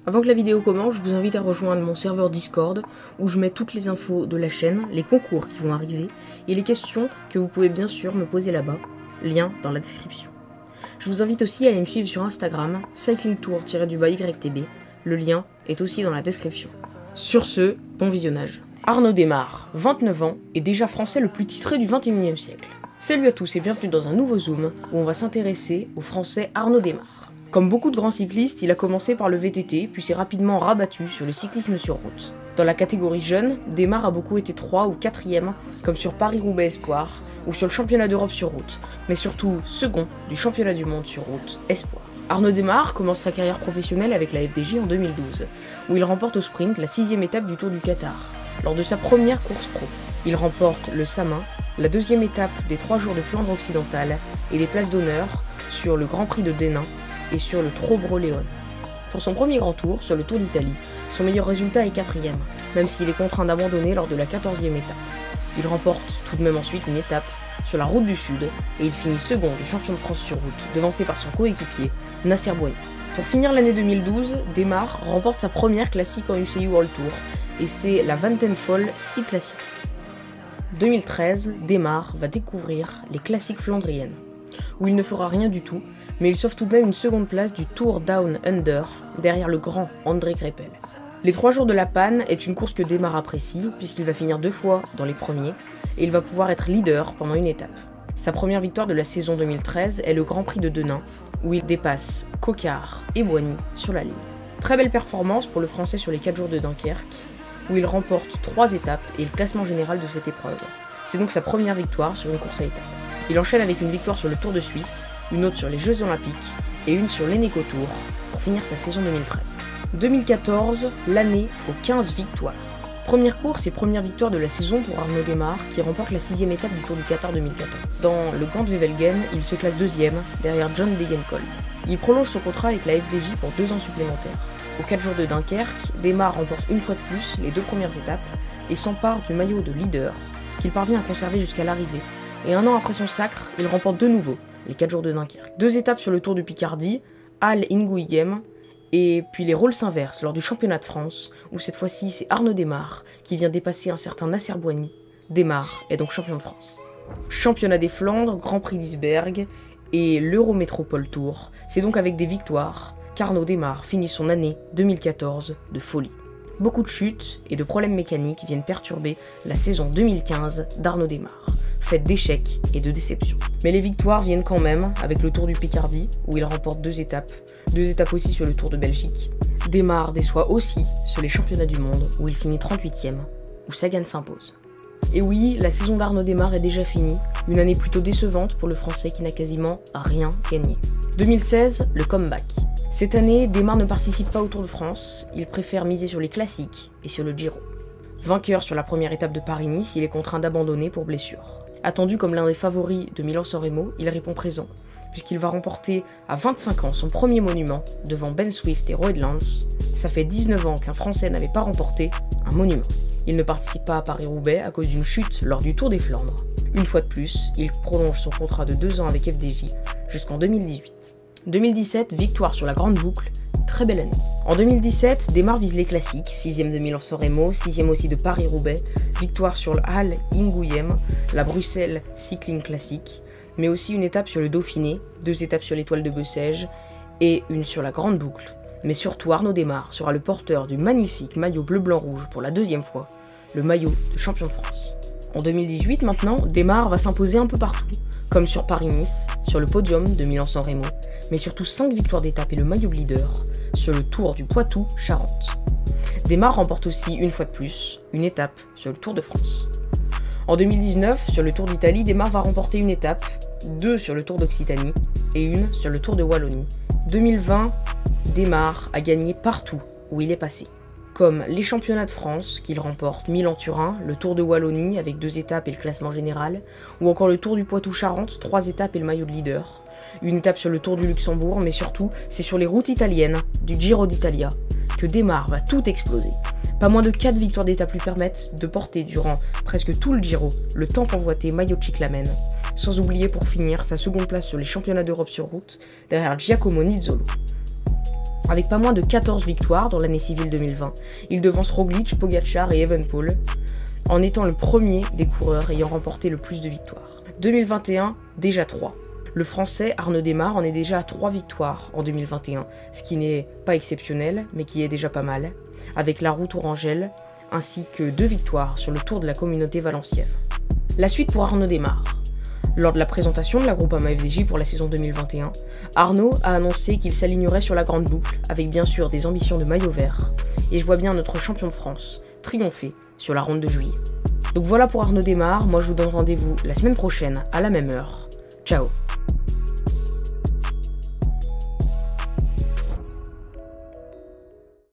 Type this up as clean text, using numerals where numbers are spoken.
Avant que la vidéo commence, je vous invite à rejoindre mon serveur Discord où je mets toutes les infos de la chaîne, les concours qui vont arriver et les questions que vous pouvez bien sûr me poser là-bas, lien dans la description. Je vous invite aussi à aller me suivre sur Instagram, cyclingtour-YTB, le lien est aussi dans la description. Sur ce, bon visionnage. Arnaud Démare, 29 ans, est déjà français le plus titré du 21e siècle. Salut à tous et bienvenue dans un nouveau zoom où on va s'intéresser au français Arnaud Démare. Comme beaucoup de grands cyclistes, il a commencé par le VTT, puis s'est rapidement rabattu sur le cyclisme sur route. Dans la catégorie jeune, Démare a beaucoup été 3 ou 4e, comme sur Paris-Roubaix Espoir, ou sur le championnat d'Europe sur route, mais surtout second du championnat du monde sur route Espoir. Arnaud Démare commence sa carrière professionnelle avec la FDJ en 2012, où il remporte au sprint la 6e étape du Tour du Qatar, lors de sa première course pro. Il remporte le Samin, la 2e étape des 3 jours de Flandre occidentale et les places d'honneur sur le Grand Prix de Denain et sur le Trobro-Léon. Pour son premier grand tour, sur le Tour d'Italie, son meilleur résultat est 4e, même s'il est contraint d'abandonner lors de la 14e étape. Il remporte tout de même ensuite une étape sur la route du Sud et il finit second du champion de France sur route, devancé par son coéquipier Nasser Boigny. Pour finir l'année 2012, Démare remporte sa première classique en UCI World Tour et c'est la Vattenfall Sea Classics. 2013, Démare va découvrir les classiques flandriennes, où il ne fera rien du tout, mais il sauve tout de même une seconde place du Tour Down Under, derrière le grand André Greipel. Les 3 jours de la Panne est une course que Démare apprécie, puisqu'il va finir 2 fois dans les premiers, et il va pouvoir être leader pendant une étape. Sa première victoire de la saison 2013 est le Grand Prix de Denain, où il dépasse Coquard et Boigny sur la ligne. Très belle performance pour le Français sur les 4 jours de Dunkerque, où il remporte 3 étapes et le classement général de cette épreuve. C'est donc sa première victoire sur une course à étapes. Il enchaîne avec une victoire sur le Tour de Suisse, une autre sur les Jeux Olympiques et une sur l'Eneco Tour pour finir sa saison 2013. 2014, l'année aux 15 victoires. Première course et première victoire de la saison pour Arnaud Démare qui remporte la 6e étape du Tour du Qatar 2014. Dans le Gand-Wevelgem, il se classe 2e derrière John Degenkolb. Il prolonge son contrat avec la FDJ pour 2 ans supplémentaires. Aux 4 jours de Dunkerque, Démare remporte une fois de plus les 2 premières étapes et s'empare du maillot de leader qu'il parvient à conserver jusqu'à l'arrivée. Et un an après son sacre, il remporte de nouveau les 4 jours de Dunkerque. 2 étapes sur le Tour de Picardie, Halle Ingouyem, et puis les rôles s'inversent lors du championnat de France, où cette fois-ci c'est Arnaud Démare qui vient dépasser un certain Nasser Boigny. Démare est donc champion de France. Championnat des Flandres, Grand Prix d'Isberg et l'Eurométropole Tour, c'est donc avec des victoires qu'Arnaud Démare finit son année 2014 de folie. Beaucoup de chutes et de problèmes mécaniques viennent perturber la saison 2015 d'Arnaud Démare, faite d'échecs et de déceptions. Mais les victoires viennent quand même avec le Tour du Picardie, où il remporte 2 étapes aussi sur le Tour de Belgique. Démare déçoit aussi sur les championnats du monde, où il finit 38e, où Sagan s'impose. Et oui, la saison d'Arnaud Démare est déjà finie, une année plutôt décevante pour le Français qui n'a quasiment rien gagné. 2016, le comeback. Cette année, Démare ne participe pas au Tour de France, il préfère miser sur les classiques et sur le Giro. Vainqueur sur la première étape de Paris-Nice, il est contraint d'abandonner pour blessure. Attendu comme l'un des favoris de Milan-San Remo, il répond présent, puisqu'il va remporter à 25 ans son premier monument devant Ben Swift et Roy Lance. Ça fait 19 ans qu'un Français n'avait pas remporté un monument. Il ne participe pas à Paris-Roubaix à cause d'une chute lors du Tour des Flandres. Une fois de plus, il prolonge son contrat de 2 ans avec FDJ jusqu'en 2018. 2017, victoire sur la Grande Boucle, très belle année. En 2017, Démare vise les classiques, 6e de Milan-San Remo, 6e aussi de Paris-Roubaix, victoire sur le Halle Ingouyem, la Bruxelles Cycling Classic, mais aussi une étape sur le Dauphiné, 2 étapes sur l'Étoile de Bessèges et une sur la Grande Boucle. Mais surtout, Arnaud Démare sera le porteur du magnifique maillot bleu-blanc-rouge pour la 2e fois, le maillot de champion de France. En 2018 maintenant, Démare va s'imposer un peu partout, comme sur Paris-Nice, sur le podium de Milan-San Remo, mais surtout 5 victoires d'étape et le maillot de leader sur le Tour du Poitou-Charentes. Démare remporte aussi une fois de plus une étape sur le Tour de France. En 2019, sur le Tour d'Italie, Démare va remporter une étape, 2 sur le Tour d'Occitanie et une sur le Tour de Wallonie. 2020, Démare a gagné partout où il est passé, comme les championnats de France qu'il remporte Milan-Turin, le Tour de Wallonie avec 2 étapes et le classement général, ou encore le Tour du Poitou-Charentes, 3 étapes et le maillot de leader. Une étape sur le Tour du Luxembourg, mais surtout, c'est sur les routes italiennes du Giro d'Italia que Démare va tout exploser. Pas moins de 4 victoires d'étape lui permettent de porter durant presque tout le Giro le tant convoité maillot de Cyclamen, sans oublier pour finir sa seconde place sur les championnats d'Europe sur route, derrière Giacomo Nizzolo. Avec pas moins de 14 victoires dans l'année civile 2020, il devance Roglic, Pogačar et Evenepoel, en étant le premier des coureurs ayant remporté le plus de victoires. 2021, déjà 3. Le Français Arnaud Démare en est déjà à 3 victoires en 2021, ce qui n'est pas exceptionnel, mais qui est déjà pas mal, avec la Route Orangelle, ainsi que 2 victoires sur le Tour de la Communauté Valencienne. La suite pour Arnaud Démare. Lors de la présentation de la Groupama FDJ pour la saison 2021, Arnaud a annoncé qu'il s'alignerait sur la grande boucle, avec bien sûr des ambitions de maillot vert, et je vois bien notre champion de France triompher sur la ronde de juillet. Donc voilà pour Arnaud Démare, moi je vous donne rendez-vous la semaine prochaine à la même heure. Ciao.